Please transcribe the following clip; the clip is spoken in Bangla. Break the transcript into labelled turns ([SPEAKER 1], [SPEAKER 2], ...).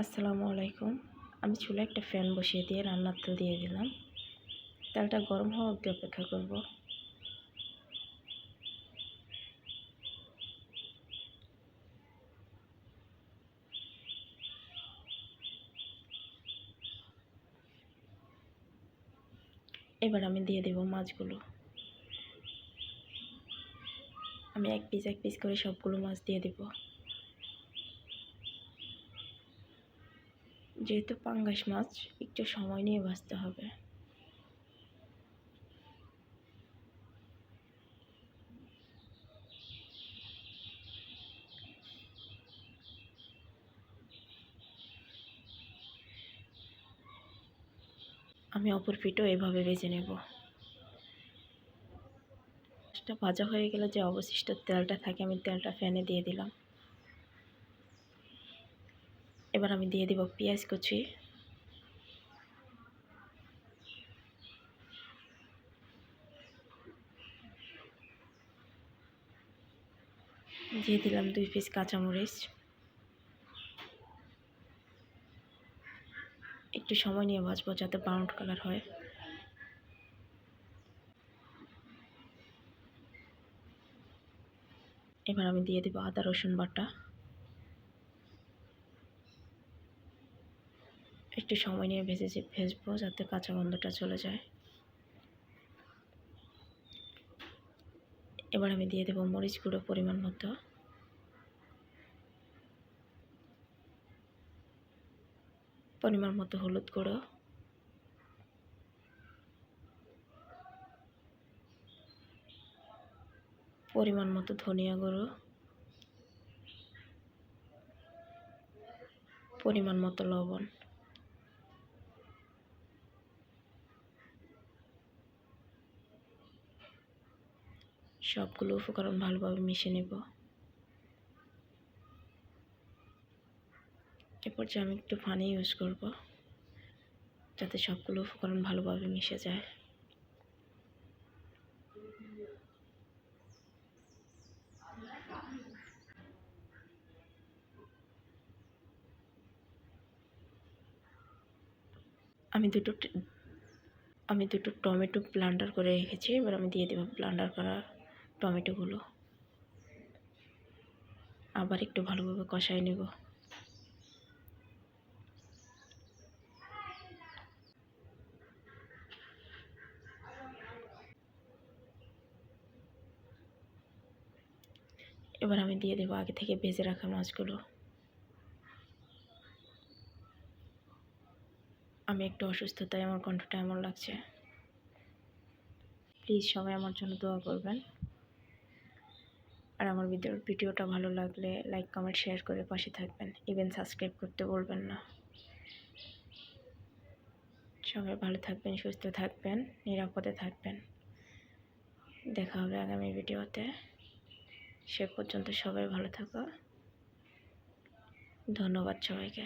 [SPEAKER 1] আসসালামু আলাইকুম। আমি চুলায় একটা ফ্যান বসিয়ে দিয়ে রান্নার তেল দিয়ে দিলাম। তেলটা গরম হওয়া অবধি অপেক্ষা করব। এবার আমি দিয়ে দেব মাছগুলো। আমি এক পিস করে সবগুলো মাছ দিয়ে দেব। যেহেতু পাঙ্গাস মাছ, একটু সময় নিয়ে ভাজতে হবে। আমি অপর পিঠও এভাবে ভেজে নেব। মাছটা ভাজা হয়ে গেলে যে অবশিষ্ট তেলটা থাকে, আমি তেলটা ফ্যানে দিয়ে দিলাম। এবার আমি দিয়ে দেব পেঁয়াজ কুচি, দিয়ে দিলাম 2 পিস কাঁচামরিচ। একটু সময় নিয়ে ভাজবো যাতে ব্রাউন কালার হয়। এবার আমি দিয়ে দেব আদা রসুন বাটা। একটু সময় নিয়ে ভেজবো যাতে কাঁচা গন্ধটা চলে যায়। এবার আমি দিয়ে দেব মরিচ গুঁড়ো পরিমাণ মতো, হলুদ গুঁড়ো, পরিমাণ মতো ধনিয়া গুঁড়ো, পরিমাণ মতো লবণ। সবগুলো উপকরণ ভালোভাবে মিশিয়ে নেব। এরপর যে আমি একটু পানি ইউজ করব যাতে সবগুলো উপকরণ ভালোভাবে মিশে যায়। আমি দুটো টমেটো ব্লেন্ডার করে রেখেছি। এবার আমি দিয়ে দেব ব্লেন্ডার করা টমেটোগুলো। আবার একটু ভালোভাবে কষাই নেব। এবার আমি দিয়ে দেব আগে থেকে ভেজে রাখা মাছগুলো। আমি একটু অসুস্থ, তাই আমার কণ্ঠটা এমন লাগছে। প্লিজ সবাই আমার জন্য দোয়া করবেন। আর আমার ভিডিওটা ভালো লাগলে লাইক কমেন্ট শেয়ার করে পাশে থাকবেন। ইভেন সাবস্ক্রাইব করতে বলবেন না। সবাই ভালো থাকবেন, সুস্থ থাকবেন, নিরাপদে থাকবেন। দেখা হবে আগামী ভিডিওতে। সে পর্যন্ত সবাই ভালো থাকো। ধন্যবাদ সবাইকে।